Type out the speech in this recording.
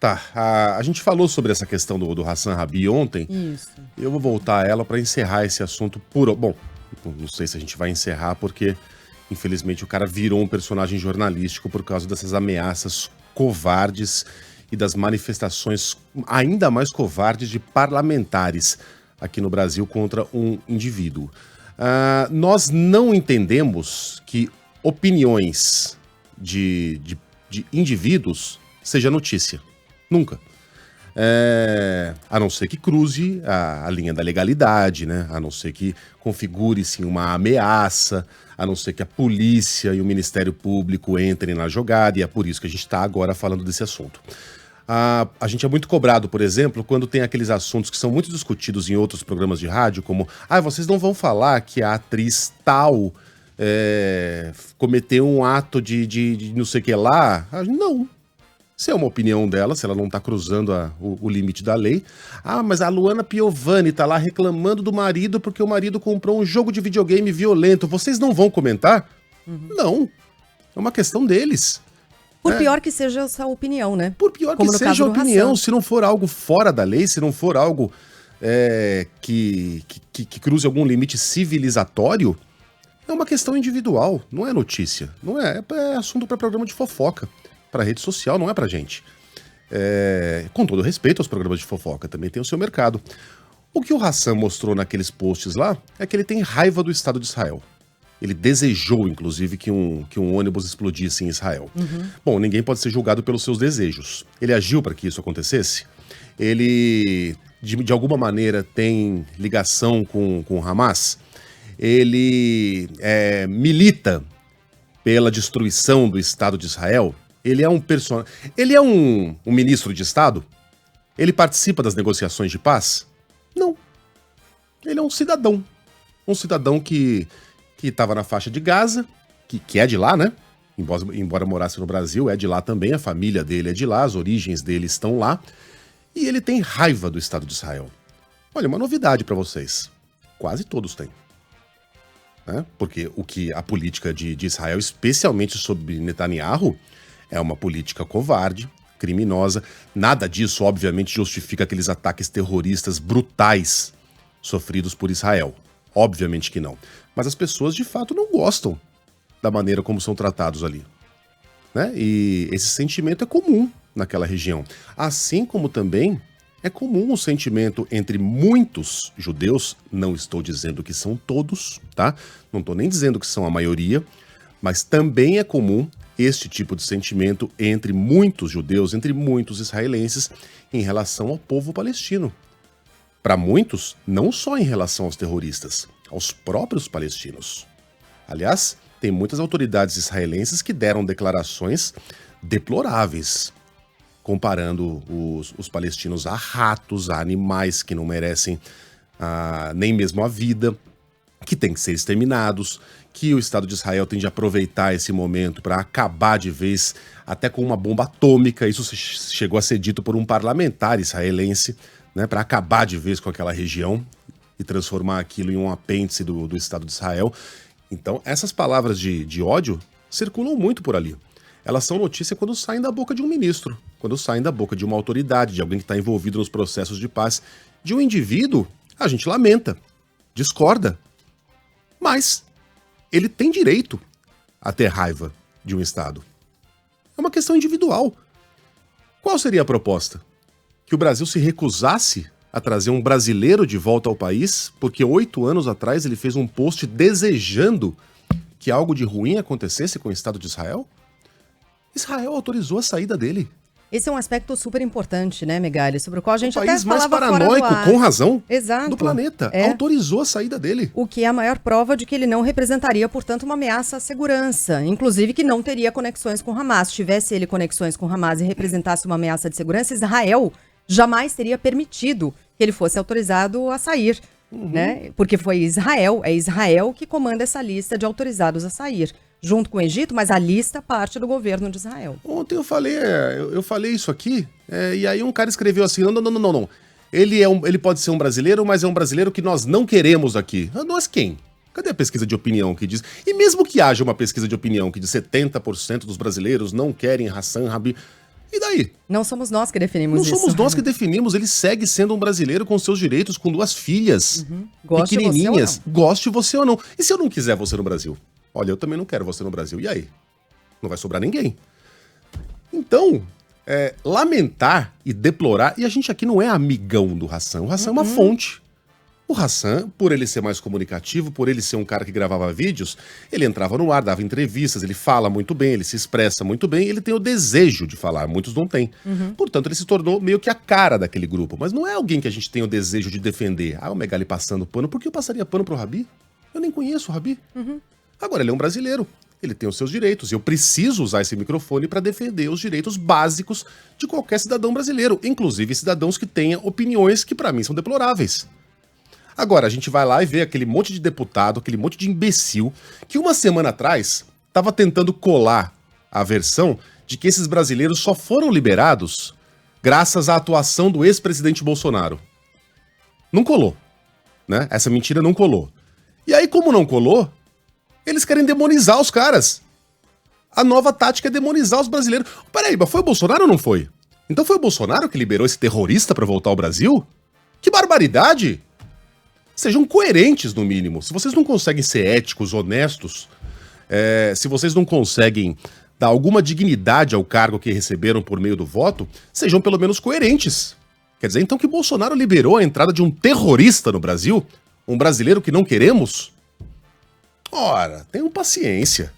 Tá, a gente falou sobre essa questão do Hassan Rabi ontem. Isso. Eu vou voltar a ela para encerrar esse assunto por... Bom, não sei se a gente vai encerrar porque, infelizmente, o cara virou um personagem jornalístico por causa dessas ameaças covardes e das manifestações ainda mais covardes de parlamentares aqui no Brasil contra um indivíduo. Nós não entendemos que opiniões de indivíduos seja notícia. Nunca. A não ser que cruze a linha da legalidade, né? A não ser que configure-se uma ameaça, a não ser que a polícia e o Ministério Público entrem na jogada, e é por isso que a gente está agora falando desse assunto. A gente é muito cobrado, por exemplo, quando tem aqueles assuntos que são muito discutidos em outros programas de rádio, como, vocês não vão falar que a atriz tal cometeu um ato de não sei o que lá? Não. Se é uma opinião dela, se ela não tá cruzando o limite da lei. Mas a Luana Piovani tá lá reclamando do marido porque o marido comprou um jogo de videogame violento. Vocês não vão comentar? Não. É uma questão deles. Por pior que seja essa opinião, né? Por pior que seja a opinião, se não for algo fora da lei, se não for algo que cruze algum limite civilizatório, é uma questão individual, não é notícia. Não é assunto para programa de fofoca. Para rede social, não é pra gente. Com todo respeito aos programas de fofoca, também tem o seu mercado. O que o Hassan mostrou naqueles posts lá é que ele tem raiva do Estado de Israel. Ele desejou, inclusive, que um ônibus explodisse em Israel. Bom, ninguém pode ser julgado pelos seus desejos. Ele agiu para que isso acontecesse? Ele, de alguma maneira, tem ligação com o Hamas? Ele milita pela destruição do Estado de Israel? Ele é um personagem. Ele é um ministro de Estado? Ele participa das negociações de paz? Não. Ele é um cidadão. Um cidadão que estava na faixa de Gaza, que é de lá, né? Embora morasse no Brasil, é de lá também, a família dele é de lá, as origens dele estão lá. E ele tem raiva do Estado de Israel. Olha, uma novidade para vocês. Quase todos têm. Porque a política de Israel, especialmente sobre Netanyahu, é uma política covarde, criminosa. Nada disso, obviamente, justifica aqueles ataques terroristas brutais sofridos por Israel. Obviamente que não. Mas as pessoas, de fato, não gostam da maneira como são tratados ali. E esse sentimento é comum naquela região. Assim como também é comum o sentimento entre muitos judeus, não estou dizendo que são todos, tá? Não estou nem dizendo que são a maioria, mas também é comum este tipo de sentimento entre muitos judeus, entre muitos israelenses, em relação ao povo palestino. Para muitos, não só em relação aos terroristas, aos próprios palestinos. Aliás, tem muitas autoridades israelenses que deram declarações deploráveis, comparando os palestinos a ratos, a animais que não merecem nem mesmo a vida, que têm que ser exterminados, que o Estado de Israel tem de aproveitar esse momento para acabar de vez, até com uma bomba atômica. Isso chegou a ser dito por um parlamentar israelense, para acabar de vez com aquela região e transformar aquilo em um apêndice do Estado de Israel. Então, essas palavras de ódio circulam muito por ali. Elas são notícia quando saem da boca de um ministro, quando saem da boca de uma autoridade, de alguém que está envolvido nos processos de paz. De um indivíduo, a gente lamenta, discorda, mas ele tem direito a ter raiva de um Estado. É uma questão individual. Qual seria a proposta? Que o Brasil se recusasse a trazer um brasileiro de volta ao país, porque 8 anos atrás ele fez um post desejando que algo de ruim acontecesse com o Estado de Israel? Israel autorizou a saída dele. Esse é um aspecto super importante, né, Megali? Sobre o qual a gente até falava fora do ar. O país mais paranoico, com razão, do planeta, autorizou a saída dele. O que é a maior prova de que ele não representaria, portanto, uma ameaça à segurança. Inclusive que não teria conexões com Hamas. Se tivesse ele conexões com Hamas e representasse uma ameaça de segurança, Israel jamais teria permitido que ele fosse autorizado a sair. Né? Porque foi Israel, é Israel que comanda essa lista de autorizados a sair. Junto com o Egito, mas a lista parte do governo de Israel. Ontem eu falei isso aqui, e aí um cara escreveu assim, não. Ele pode ser um brasileiro, mas é um brasileiro que nós não queremos aqui. Nós quem? Cadê a pesquisa de opinião que diz? E mesmo que haja uma pesquisa de opinião que diz 70% dos brasileiros não querem Hassan Rabi, E daí? Não somos nós que definimos isso. Não somos nós que definimos, ele segue sendo um brasileiro com seus direitos, com 2 filhas, pequenininhas. Goste você ou não. E se eu não quiser você no Brasil? Olha, eu também não quero você no Brasil. E aí? Não vai sobrar ninguém. Então, lamentar e deplorar, e a gente aqui não é amigão do Hassan, o Hassan é uma fonte. O Hassan, por ele ser mais comunicativo, por ele ser um cara que gravava vídeos, ele entrava no ar, dava entrevistas, ele fala muito bem, ele se expressa muito bem, ele tem o desejo de falar, muitos não têm. Portanto, ele se tornou meio que a cara daquele grupo, mas não é alguém que a gente tem o desejo de defender. Ah, o Megali passando pano, por que eu passaria pano pro Rabi? Eu nem conheço o Rabi. Agora, ele é um brasileiro, ele tem os seus direitos, e eu preciso usar esse microfone para defender os direitos básicos de qualquer cidadão brasileiro, inclusive cidadãos que tenham opiniões que para mim são deploráveis. Agora, a gente vai lá e vê aquele monte de deputado, aquele monte de imbecil, que uma semana atrás estava tentando colar a versão de que esses brasileiros só foram liberados graças à atuação do ex-presidente Bolsonaro. Não colou, né? Essa mentira não colou. E aí, como não colou, eles querem demonizar os caras. A nova tática é demonizar os brasileiros. Peraí, mas foi o Bolsonaro ou não foi? Então foi o Bolsonaro que liberou esse terrorista para voltar ao Brasil? Que barbaridade! Sejam coerentes, no mínimo. Se vocês não conseguem ser éticos, honestos, se vocês não conseguem dar alguma dignidade ao cargo que receberam por meio do voto, sejam pelo menos coerentes. Quer dizer, então, que Bolsonaro liberou a entrada de um terrorista no Brasil? Um brasileiro que não queremos? Ora, tenham paciência.